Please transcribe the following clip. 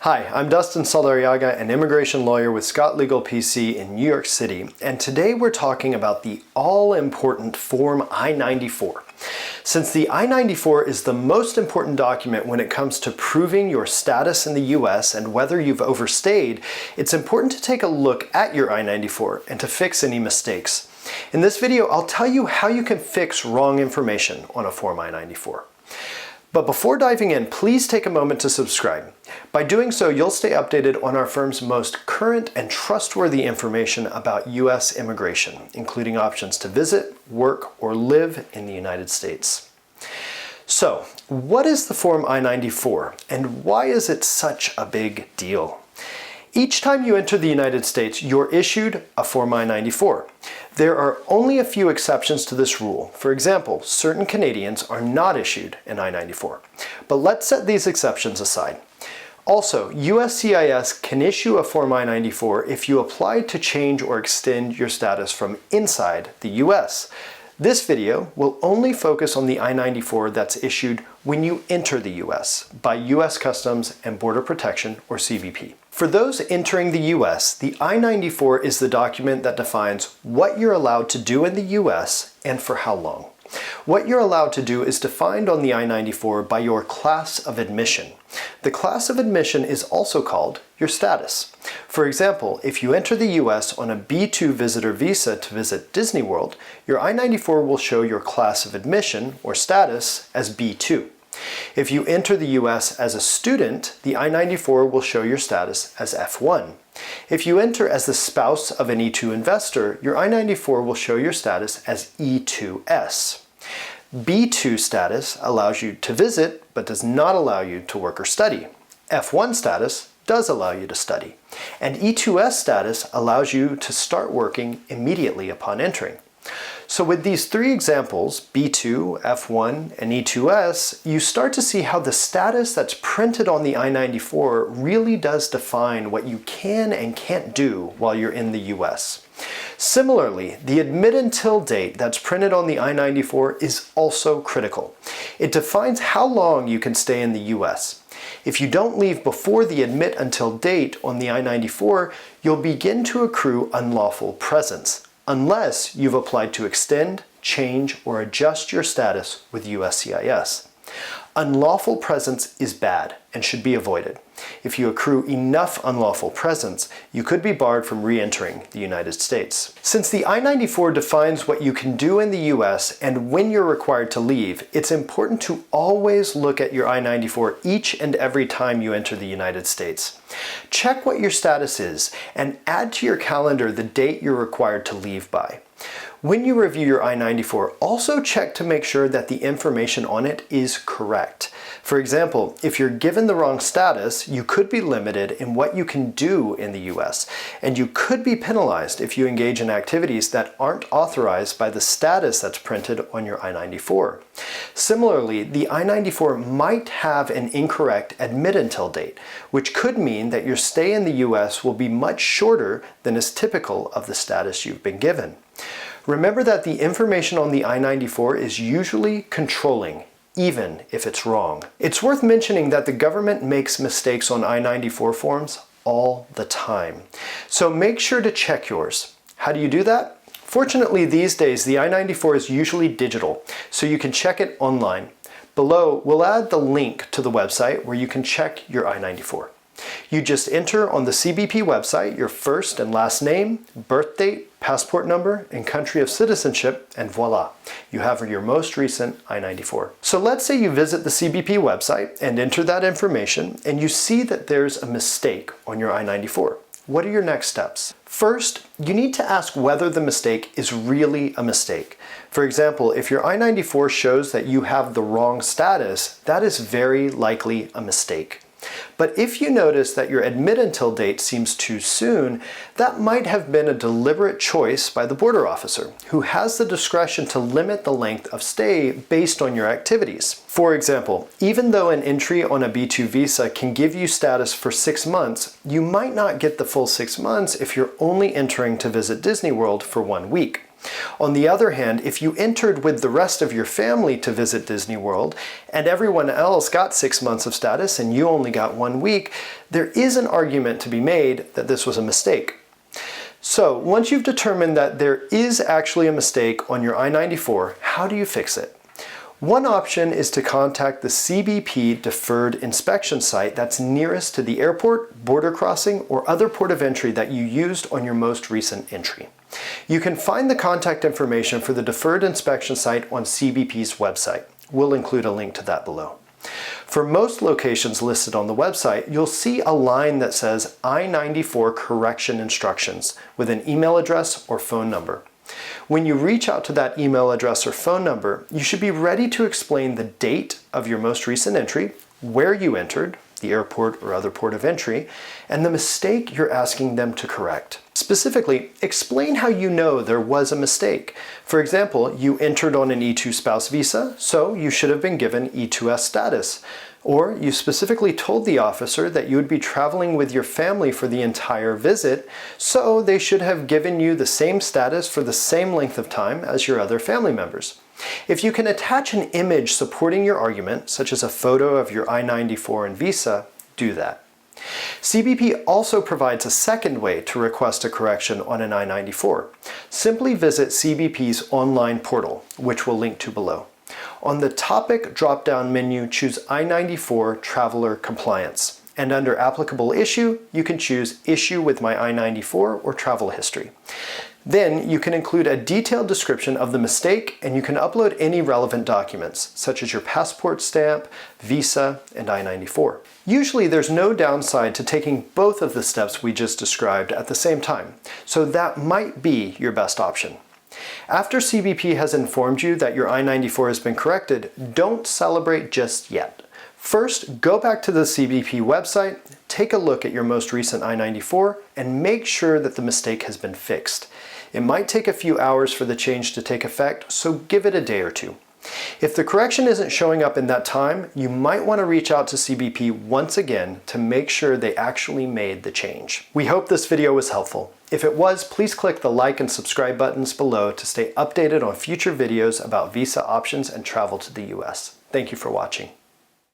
Hi, I'm Dustin Saldarriaga, an immigration lawyer with Scott Legal PC in New York City, and today we're talking about the all-important Form I-94. Since the I-94 is the most important document when it comes to proving your status in the US and whether you've overstayed, it's important to take a look at your I-94 and to fix any mistakes. In this video, I'll tell you how you can fix wrong information on a Form I-94. But before diving in, please take a moment to subscribe. By doing so, you'll stay updated on our firm's most current and trustworthy information about U.S. immigration, including options to visit, work, or live in the United States. So, what is the Form I-94, and why is it such a big deal? Each time you enter the United States, you're issued a Form I-94. There are only a few exceptions to this rule. For example, certain Canadians are not issued an I-94. But let's set these exceptions aside. Also, USCIS can issue a Form I-94 if you apply to change or extend your status from inside the US. This video will only focus on the I-94 that's issued when you enter the US by US Customs and Border Protection, or CBP. For those entering the US, the I-94 is the document that defines what you're allowed to do in the US and for how long. What you're allowed to do is defined on the I-94 by your class of admission. The class of admission is also called your status. For example, if you enter the US on a B2 visitor visa to visit Disney World, your I-94 will show your class of admission, or status, as B2. If you enter the US as a student, the I-94 will show your status as F1. If you enter as the spouse of an E2 investor, your I-94 will show your status as E2S. B2 status allows you to visit, but does not allow you to work or study. F1 status does allow you to study. And E2S status allows you to start working immediately upon entering. So with these three examples, B2, F1, and E2S, you start to see how the status that's printed on the I-94 really does define what you can and can't do while you're in the US. Similarly, the admit until date that's printed on the I-94 is also critical. It defines how long you can stay in the US. If you don't leave before the admit until date on the I-94, you'll begin to accrue unlawful presence, unless you've applied to extend, change, or adjust your status with USCIS. Unlawful presence is bad and should be avoided. If you accrue enough unlawful presence, you could be barred from re-entering the United States. Since the I-94 defines what you can do in the US and when you're required to leave, it's important to always look at your I-94 each and every time you enter the United States. Check what your status is and add to your calendar the date you're required to leave by. When you review your I-94, also check to make sure that the information on it is correct. For example, if you're given the wrong status, you could be limited in what you can do in the US, and you could be penalized if you engage in activities that aren't authorized by the status that's printed on your I-94. Similarly, the I-94 might have an incorrect admit until date, which could mean that your stay in the US will be much shorter than is typical of the status you've been given. Remember that the information on the I-94 is usually controlling, even if it's wrong. It's worth mentioning that the government makes mistakes on I-94 forms all the time. So make sure to check yours. How do you do that? Fortunately, these days, the I-94 is usually digital, so you can check it online. Below, we'll add the link to the website where you can check your I-94. You just enter on the CBP website your first and last name, birth date, passport number, and country of citizenship, and voila, you have your most recent I-94. So let's say you visit the CBP website and enter that information, and you see that there's a mistake on your I-94. What are your next steps? First, you need to ask whether the mistake is really a mistake. For example, if your I-94 shows that you have the wrong status, that is very likely a mistake. But if you notice that your admit until date seems too soon, that might have been a deliberate choice by the border officer, who has the discretion to limit the length of stay based on your activities. For example, even though an entry on a B2 visa can give you status for 6 months, you might not get the full 6 months if you're only entering to visit Disney World for 1 week. On the other hand, if you entered with the rest of your family to visit Disney World and everyone else got 6 months of status and you only got 1 week, there is an argument to be made that this was a mistake. So once you've determined that there is actually a mistake on your I-94, how do you fix it? One option is to contact the CBP Deferred inspection site that's nearest to the airport, border crossing, or other port of entry that you used on your most recent entry. You can find the contact information for the Deferred inspection site on CBP's website. We'll include a link to that below. For most locations listed on the website, you'll see a line that says I-94 correction instructions with an email address or phone number. When you reach out to that email address or phone number, you should be ready to explain the date of your most recent entry, where you entered, the airport or other port of entry, and the mistake you're asking them to correct. Specifically, explain how you know there was a mistake. For example, you entered on an E2 spouse visa, so you should have been given E2S status. Or you specifically told the officer that you would be traveling with your family for the entire visit, so they should have given you the same status for the same length of time as your other family members. If you can attach an image supporting your argument, such as a photo of your I-94 and visa, do that. CBP also provides a second way to request a correction on an I-94. Simply visit CBP's online portal, which we'll link to below. On the topic drop-down menu, choose I-94 Traveler Compliance, and under applicable issue, you can choose Issue with my I-94 or Travel History. Then you can include a detailed description of the mistake, and you can upload any relevant documents, such as your passport stamp, visa, and I-94. Usually there's no downside to taking both of the steps we just described at the same time, so that might be your best option. After CBP has informed you that your I-94 has been corrected, don't celebrate just yet. First, go back to the CBP website, take a look at your most recent I-94, and make sure that the mistake has been fixed. It might take a few hours for the change to take effect, so give it a day or two. If the correction isn't showing up in that time, you might want to reach out to CBP once again to make sure they actually made the change. We hope this video was helpful. If it was, please click the like and subscribe buttons below to stay updated on future videos about visa options and travel to the US. Thank you for watching.